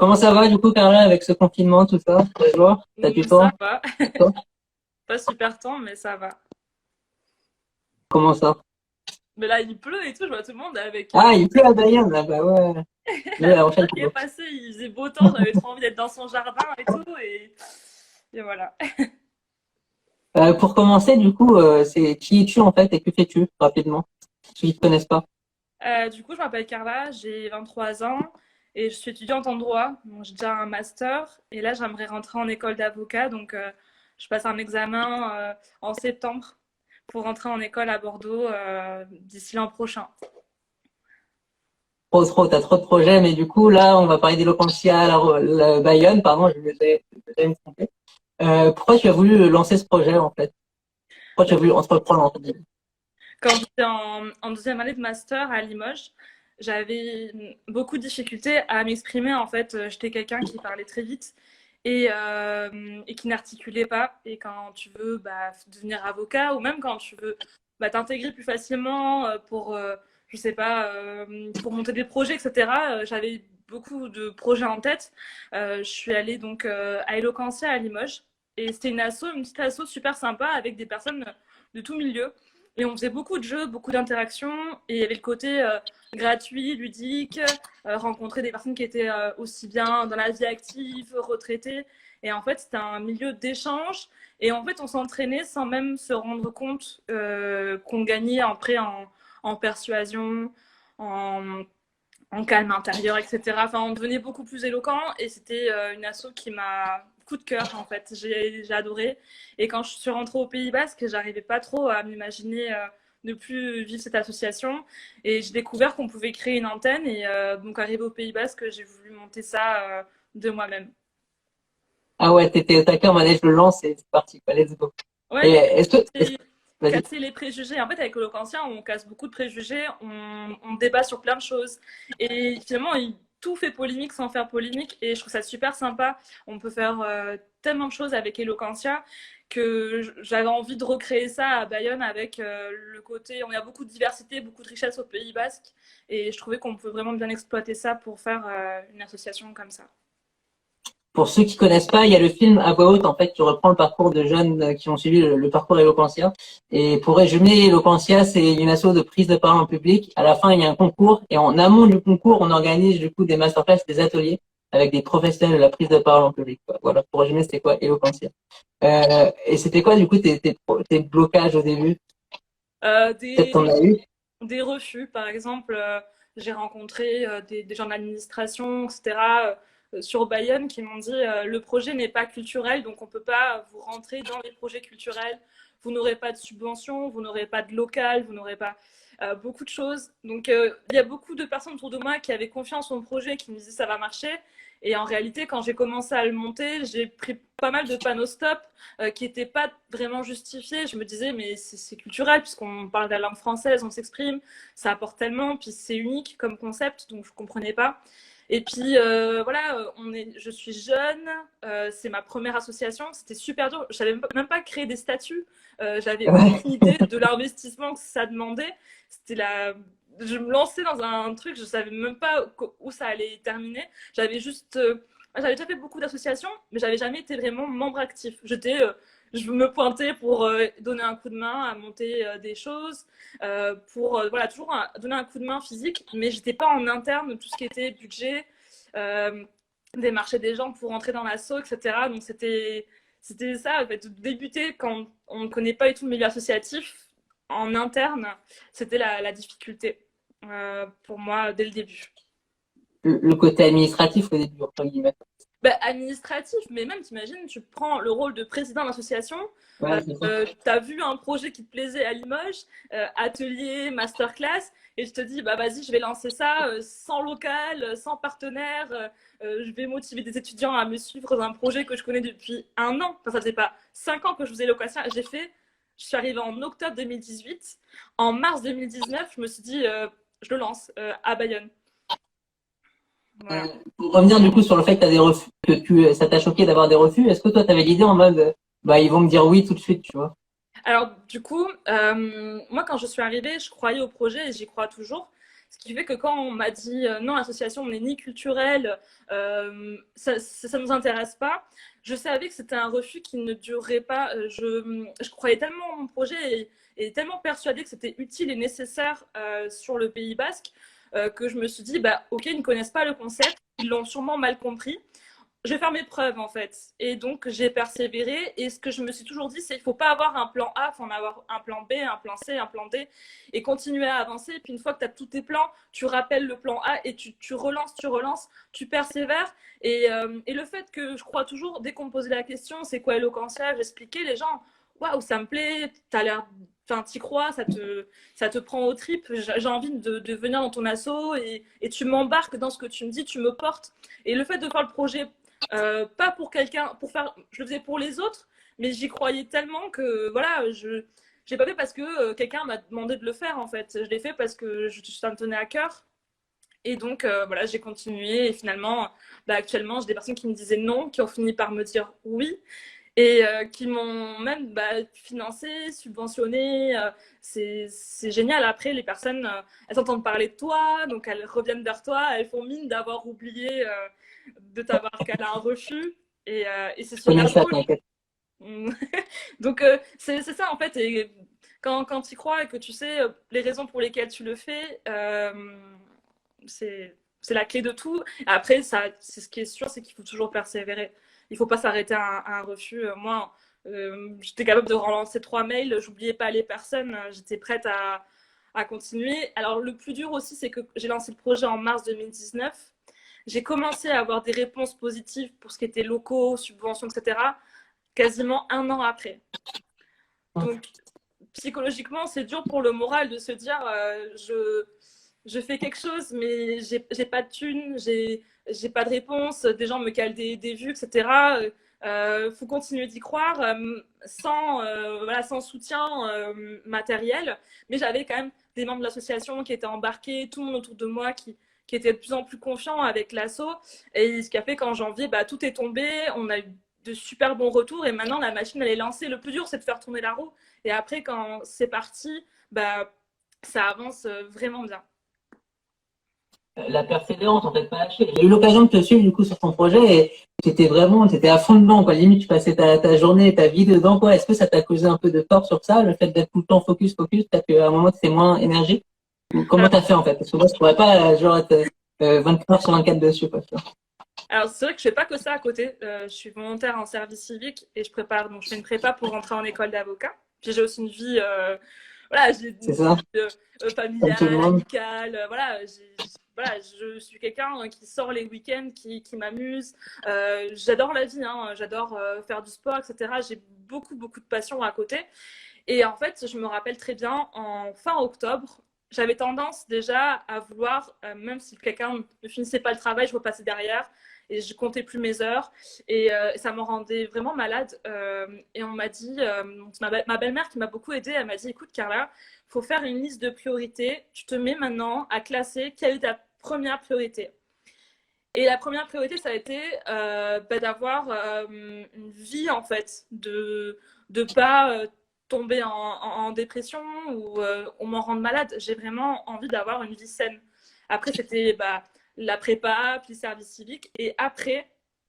Comment ça va du coup, Carla, avec ce confinement, tout ça? La joie? T'as du Ça temps? va. Toi. Pas super temps, mais ça va. Comment ça? Mais là, il pleut et tout, je vois tout le monde avec Ah, des il pleut à Bayonne, là, bah ouais. la La semaine prochaine qui est fois. passée, il faisait beau temps, j'avais trop envie d'être dans son jardin et tout, et voilà. Pour commencer, du coup, c'est qui es-tu en fait et que fais-tu rapidement? Ceux qui ne te connaissent pas. Du coup, je m'appelle Carla, j'ai 23 ans et je suis étudiante en droit. Donc, j'ai déjà un master et là, j'aimerais rentrer en école d'avocat. Donc, je passe un examen en septembre pour rentrer en école à Bordeaux d'ici l'an prochain. Trop, t'as trop de projets, mais du coup, là, on va parler d'Eloquentia, la Bayonne, pardon, je vais me tromper. Pourquoi tu as voulu lancer ce projet en fait? Pourquoi tu as voulu entreprendre en fait? Quand j'étais en deuxième année de master à Limoges, j'avais beaucoup de difficultés à m'exprimer. En fait, j'étais quelqu'un qui parlait très vite et qui n'articulait pas. Et quand tu veux devenir avocat ou même quand tu veux t'intégrer plus facilement pour, je sais pas, pour monter des projets, etc., j'avais beaucoup de projets en tête. Je suis allée donc à Eloquentia à Limoges. Et c'était une petite asso super sympa avec des personnes de tout milieu. Et on faisait beaucoup de jeux, beaucoup d'interactions. Et il y avait le côté gratuit, ludique, rencontrer des personnes qui étaient aussi bien dans la vie active, retraitées. Et en fait, c'était un milieu d'échange. Et en fait, on s'entraînait sans même se rendre compte qu'on gagnait après en persuasion, en, en calme intérieur, etc. Enfin, on devenait beaucoup plus éloquent et c'était une asso qui m'a coup de cœur en fait. J'ai adoré. Et quand je suis rentrée au Pays Basque, j'arrivais pas trop à m'imaginer ne plus vivre cette association. Et j'ai découvert qu'on pouvait créer une antenne. Et donc, arrivé au Pays Basque, j'ai voulu monter ça de moi-même. Ah ouais, t'étais au taquet en manège, je le lance et c'est parti, quoi, let's go. Et Ouais, est-ce que, vas-y. casser les préjugés. En fait, avec Holocaustia, on casse beaucoup de préjugés, on débat sur plein de choses. Et finalement, tout fait polémique sans faire polémique. Et je trouve ça super sympa. On peut faire tellement de choses avec Eloquentia que j'avais envie de recréer ça à Bayonne avec le côté. On a beaucoup de diversité, beaucoup de richesse au Pays Basque. Et je trouvais qu'on peut vraiment bien exploiter ça pour faire une association comme ça. Pour ceux qui connaissent pas, il y a le film À voix haute, en fait, qui reprend le parcours de jeunes qui ont suivi le parcours Eloquentia. Et pour résumer, Eloquentia, c'est une asso de prise de parole en public. À la fin, il y a un concours. Et en amont du concours, on organise du coup des masterclass, des ateliers avec des professionnels de la prise de parole en public, quoi. Voilà, pour résumer, c'était quoi Eloquentia. Et c'était quoi, du coup, tes blocages au début? Euh, Peut-être t'en des, as eu? des refus. Par exemple, j'ai rencontré des gens de l'administration, etc., sur Bayonne qui m'ont dit le projet n'est pas culturel, donc on ne peut pas vous rentrer dans les projets culturels. Vous n'aurez pas de subvention, vous n'aurez pas de local, vous n'aurez pas beaucoup de choses. Donc il y a beaucoup de personnes autour de moi qui avaient confiance en projet, qui me disaient ça va marcher. Et en réalité, quand j'ai commencé à le monter, j'ai pris pas mal de panneaux stop qui n'étaient pas vraiment justifiés. Je me disais, mais c'est culturel, puisqu'on parle de la langue française, on s'exprime, ça apporte tellement, puis c'est unique comme concept, donc je ne comprenais pas. Et puis voilà, je suis jeune, c'est ma première association, c'était super dur. Je savais même pas créer des statuts, j'avais Ouais. aucune idée de l'investissement que ça demandait. C'était la, je me lançais dans un truc, je savais même pas où ça allait terminer. J'avais déjà fait beaucoup d'associations, mais j'avais jamais été vraiment membre actif. Je me pointais pour donner un coup de main à monter des choses, pour voilà, toujours donner un coup de main physique, mais j'étais pas en interne tout ce qui était budget, euh, démarcher des gens pour entrer dans l'assaut, etc. Donc c'était ça, en fait, débuter quand on ne connaît pas du tout le milieu associatif en interne, c'était la difficulté pour moi dès le début. Le côté administratif au début, entre guillemets. Administratif, mais même, t'imagines, tu prends le rôle de président d'association, Ouais, c'est ça. tu as vu un projet qui te plaisait à Limoges, atelier, masterclass, et je te dis, bah vas-y, je vais lancer ça sans local, sans partenaire, je vais motiver des étudiants à me suivre dans un projet que je connais depuis un an. Enfin, ça faisait pas 5 ans que je faisais location. Je suis arrivée en octobre 2018. En mars 2019, je me suis dit, je le lance à Bayonne. Euh, Voilà. pour revenir du coup sur le fait que t'as des refus, ça t'a choqué d'avoir des refus, est-ce que toi t'avais l'idée en mode, bah ils vont me dire oui tout de suite, tu vois? Alors, du coup, moi, quand je suis arrivée, je croyais au projet et j'y crois toujours. Ce qui fait que quand on m'a dit non, l'association n'est ni culturelle, ça ne nous intéresse pas, je savais que c'était un refus qui ne durerait pas. Je croyais tellement en mon projet et tellement persuadée que c'était utile et nécessaire sur le Pays Basque que je me suis dit, bah, ok, ils ne connaissent pas le concept, ils l'ont sûrement mal compris. Je vais faire mes preuves en fait. Et donc j'ai persévéré. Et ce que je me suis toujours dit, c'est qu'il ne faut pas avoir un plan A, il faut en avoir un plan B, un plan C, un plan D et continuer à avancer. Et puis une fois que tu as tous tes plans, tu rappelles le plan A et tu relances, tu persévères. Et le fait que je crois toujours, dès qu'on me posait la question, c'est quoi Eloquentia, j'expliquais, les gens, waouh, ça me plaît, t'as l'air. Enfin, t'y crois, ça te prend aux tripes. J'ai envie de venir dans ton asso et tu m'embarques dans ce que tu me dis, tu me portes. Et le fait de faire le projet pas pour quelqu'un, je le faisais pour les autres, mais j'y croyais tellement que voilà, je l'ai pas fait parce que quelqu'un m'a demandé de le faire en fait. Je l'ai fait parce que ça me tenait à cœur. Et donc voilà, j'ai continué et finalement, bah, actuellement, j'ai des personnes qui me disaient non, qui ont fini par me dire oui et qui m'ont même financé, subventionné. C'est génial. Après, les personnes, elles entendent parler de toi, donc elles reviennent vers toi, elles font mine d'avoir oublié de t'avoir qu'elle a un refus. Et c'est super Ça, cool. t'inquiète. Donc, c'est ça en fait. Et quand tu y crois et que tu sais les raisons pour lesquelles tu le fais, c'est la clé de tout. Après, ce qui est sûr, c'est qu'il faut toujours persévérer. Il ne faut pas s'arrêter à un refus. Moi, j'étais capable de relancer 3 mails, j'oubliais pas les personnes, j'étais prête à continuer. Alors, le plus dur aussi, c'est que j'ai lancé le projet en mars 2019. J'ai commencé à avoir des réponses positives pour ce qui était locaux, subventions, etc., quasiment 1 an après. Donc, psychologiquement, c'est dur pour le moral de se dire je fais quelque chose, mais j'ai pas de thunes, j'ai pas de réponse, des gens me calent des vues, etc. Faut continuer d'y croire sans soutien matériel. Mais j'avais quand même des membres de l'association qui étaient embarqués, tout le monde autour de moi qui était de plus en plus confiant avec l'asso. Et ce qui a fait qu'en janvier, bah, tout est tombé. On a eu de super bons retours et maintenant la machine elle est lancée. Le plus dur, c'est de faire tourner la roue. Et après, quand c'est parti, bah, ça avance vraiment bien. La persévérance, en fait, pas lâcher. J'ai eu l'occasion de te suivre, du coup, sur ton projet et t'étais à fond dedans, quoi. Limite, tu passais ta journée, ta vie dedans, quoi. Est-ce que ça t'a causé un peu de tort sur ça, le fait d'être tout le temps focus, peut-être qu'à un moment, t'étais moins énergique? Ou comment t'as fait, en fait? Parce que moi, je pourrais pas, genre, être 24 heures sur 24 dessus, quoi. Alors, c'est vrai que je fais pas que ça à côté. Je suis volontaire en service civique et je fais une prépa pour rentrer en école d'avocat. Puis j'ai aussi une vie, voilà, j'ai une vie familiale, amicale. Voilà, je suis quelqu'un qui sort les week-ends, qui m'amuse. J'adore la vie, hein, j'adore faire du sport, etc. J'ai beaucoup de passion à côté. Et en fait, je me rappelle très bien, en fin octobre, j'avais tendance déjà à vouloir, même si quelqu'un ne finissait pas le travail, je repassais derrière et je comptais plus mes heures. Et ça me rendait vraiment malade. Et on m'a dit, ma belle-mère qui m'a beaucoup aidée, elle m'a dit, écoute Carla, il faut faire une liste de priorités. Tu te mets maintenant à classer quelle est ta première priorité. Et la première priorité, ça a été d'avoir une vie, en fait, de pas tomber en dépression ou on m'en rende malade. J'ai vraiment envie d'avoir une vie saine. Après, c'était la prépa, puis le service civique, et après,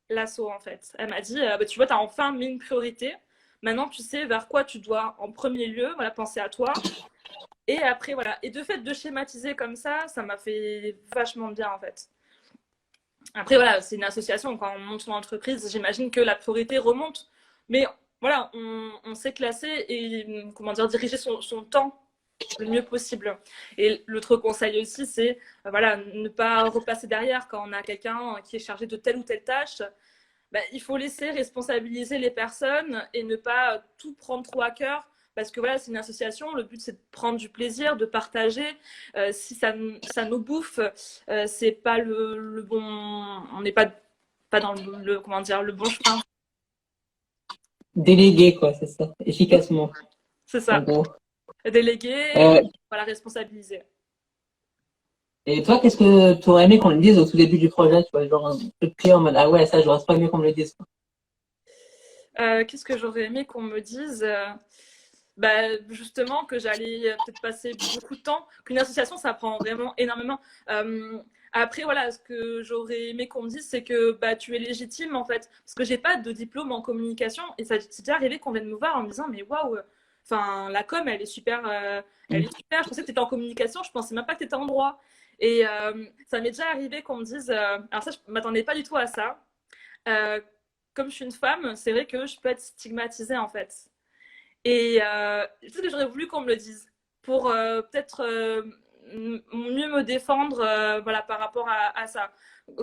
l'asso, en fait. Elle m'a dit, tu vois, tu as enfin mis une priorité. Maintenant, tu sais vers quoi tu dois, en premier lieu, voilà, penser à toi. Et après, voilà. Et de fait, de schématiser comme ça m'a fait vachement bien, en fait. Après, voilà, c'est une association. Quand on monte son entreprise, j'imagine que la priorité remonte. Mais voilà, on s'est classé et, comment dire, diriger son temps le mieux possible. Et l'autre conseil aussi, c'est voilà, ne pas repasser derrière quand on a quelqu'un qui est chargé de telle ou telle tâche. Il faut laisser responsabiliser les personnes et ne pas tout prendre trop à cœur. Parce que voilà, c'est une association, le but c'est de prendre du plaisir, de partager. Si ça nous bouffe, c'est pas le bon. On n'est pas dans comment dire, le bon chemin. Déléguer, quoi, c'est ça, efficacement. C'est ça. En gros. Déléguer, voilà, responsabiliser. Et toi, qu'est-ce que tu aurais aimé qu'on le dise au tout début du projet, tu vois, genre un truc clé en mode ah ouais, ça, j'aurais pas aimé qu'on me le dise. Qu'est-ce que j'aurais aimé qu'on me dise justement que j'allais peut-être passer beaucoup de temps, qu'une association, ça prend vraiment énormément. Après, voilà, ce que j'aurais aimé qu'on me dise, c'est que tu es légitime, en fait, parce que j'ai pas de diplôme en communication, et ça c'est déjà arrivé qu'on vienne me voir en me disant, mais waouh, enfin, la com, elle est super, elle est super. Je pensais que tu étais en communication, je pensais même pas que tu étais en droit. Et ça m'est déjà arrivé qu'on me dise, alors ça, je m'attendais pas du tout à ça. Comme je suis une femme, c'est vrai que je peux être stigmatisée, en fait. Et peut-être que j'aurais voulu qu'on me le dise pour peut-être mieux me défendre voilà, par rapport à ça.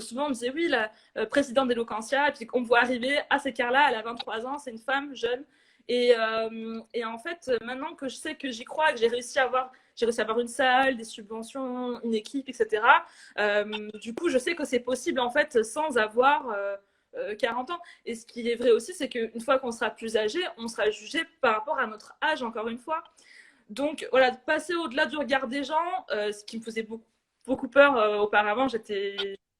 Souvent, on me disait, oui, la présidente d'Eloquentia, et puis on me voit arriver, ah, c'est Carla, elle a 23 ans, c'est une femme jeune. Et en fait, maintenant que je sais que j'y crois, que j'ai réussi à avoir une salle, des subventions, une équipe, etc. Du coup, je sais que c'est possible, en fait, sans avoir 40 ans. Et ce qui est vrai aussi, c'est qu'une fois qu'on sera plus âgé, on sera jugé par rapport à notre âge, encore une fois. Donc, voilà, passer au-delà du regard des gens, ce qui me faisait beaucoup peur auparavant,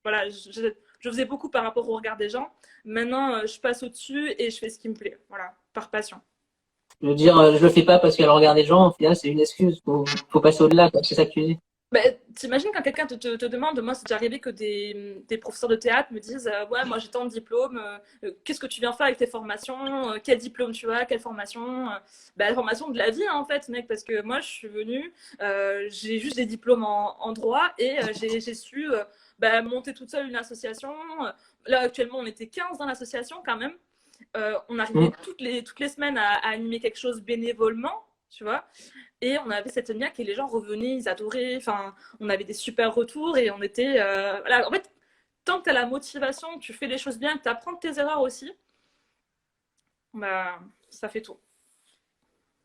voilà, je faisais beaucoup par rapport au regard des gens. Maintenant, je passe au-dessus et je fais ce qui me plaît, voilà, par passion. Je veux dire, je le fais pas parce qu'elle regarde les gens, au final, c'est une excuse. Faut passer au-delà, quoi. C'est ça que tu dis. T'imagines quand quelqu'un te demande, moi c'est déjà arrivé que des professeurs de théâtre me disent ouais, moi j'ai tant de diplômes, qu'est-ce que tu viens faire avec tes formations, quel diplôme tu as, quelle formation, la formation de la vie hein, en fait mec, parce que moi je suis venue, j'ai juste des diplômes en droit et j'ai su monter toute seule une association. Là actuellement on était 15 dans l'association quand même. On arrivait toutes les semaines à animer quelque chose bénévolement, tu vois. Et on avait cette niaque et les gens revenaient, ils adoraient. Enfin, on avait des super retours et on était. Voilà. En fait, tant que tu as la motivation, que tu fais les choses bien, que tu apprends de tes erreurs aussi, ça fait tout.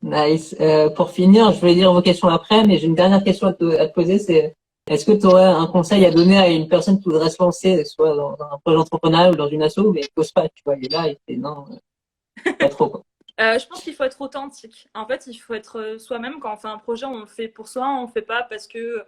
Nice. Pour finir, je vais dire vos questions après, mais j'ai une dernière question à te poser, c'est est-ce que tu aurais un conseil à donner à une personne qui voudrait se lancer, soit dans un projet entrepreneurial ou dans une asso, mais qui n'ose pas, tu vois, il est là, il fait non, pas trop, quoi. Je pense qu'il faut être authentique. En fait, il faut être soi-même. Quand on fait un projet, on le fait pour soi, on le fait pas parce que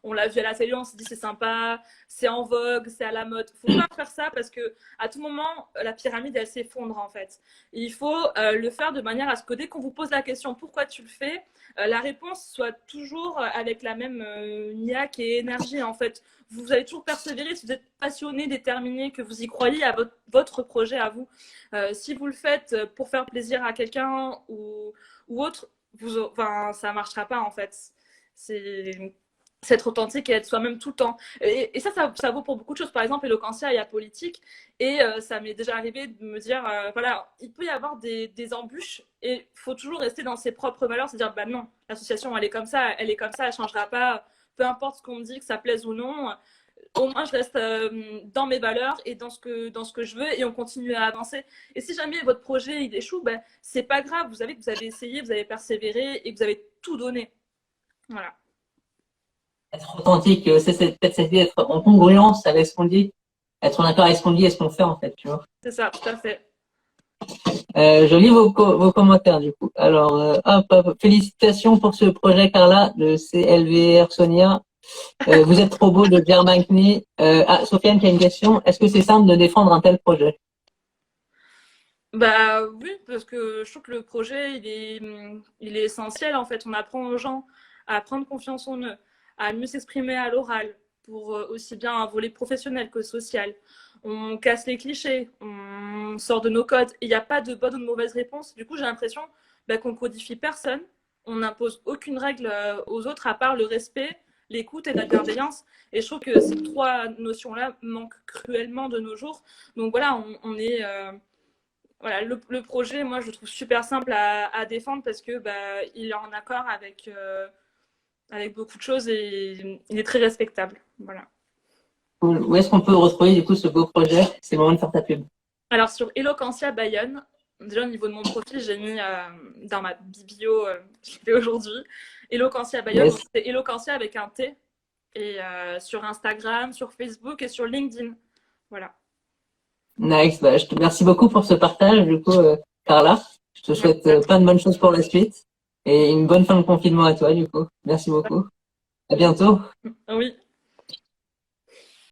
on l'a vu à la télé, on s'est dit c'est sympa, c'est en vogue, c'est à la mode. Faut pas faire ça parce que à tout moment, la pyramide elle s'effondre en fait. Il faut le faire de manière à ce que dès qu'on vous pose la question pourquoi tu le fais, la réponse soit toujours avec la même niaque et énergie en fait. Vous allez toujours persévérer si vous êtes passionné, déterminé, que vous y croyez à votre projet à vous. Si vous le faites pour faire plaisir à quelqu'un ou autre, ça ne marchera pas en fait. C'est être authentique et être soi-même tout le temps. Et ça vaut pour beaucoup de choses. Par exemple, Eloquentia, il y a politique. Et ça m'est déjà arrivé de me dire, voilà, il peut y avoir des embûches et il faut toujours rester dans ses propres valeurs. C'est-à-dire, non, l'association, elle est comme ça, elle ne changera pas. Peu importe ce qu'on me dit, que ça plaise ou non. Au moins, je reste dans mes valeurs et dans ce que je veux et on continue à avancer. Et si jamais votre projet il échoue, c'est pas grave. Vous savez que vous avez essayé, vous avez persévéré et que vous avez tout donné. Voilà. Être authentique, c'est peut-être cette idée d'être en congruence avec ce qu'on dit, être en accord avec ce qu'on dit et ce qu'on fait, en fait, tu vois. C'est ça, tout à fait. Je lis vos commentaires, du coup. Alors, hop, félicitations pour ce projet, Carla, de CLVR Sonia. Vous êtes trop beau de Pierre Mancini. Sofiane qui a une question. Est-ce que c'est simple de défendre un tel projet? Oui, parce que je trouve que le projet, il est essentiel, en fait. On apprend aux gens à prendre confiance en eux, à mieux s'exprimer à l'oral, pour aussi bien un volet professionnel que social. On casse les clichés, on sort de nos codes. Il n'y a pas de bonne ou de mauvaise réponse. Du coup, j'ai l'impression qu'on codifie personne. On n'impose aucune règle aux autres à part le respect, l'écoute et la bienveillance. Et je trouve que ces trois notions-là manquent cruellement de nos jours. Donc voilà, on est... voilà, le projet, moi, je le trouve super simple à défendre parce que il est en accord avec beaucoup de choses et il est très respectable. Voilà. Où est-ce qu'on peut retrouver du coup ce beau projet? C'est le moment de faire ta pub. Alors sur Eloquentia Bayonne, déjà au niveau de mon profil, j'ai mis dans ma bio que je fais aujourd'hui, Eloquentia Bayonne, yes. C'est Eloquentia avec un T, et sur Instagram, sur Facebook et sur LinkedIn. Voilà. Nice, je te remercie beaucoup pour ce partage du coup, Carla. Je te souhaite plein de bonnes choses pour la suite et une bonne fin de confinement à toi du coup. Merci beaucoup. À bientôt. Oui.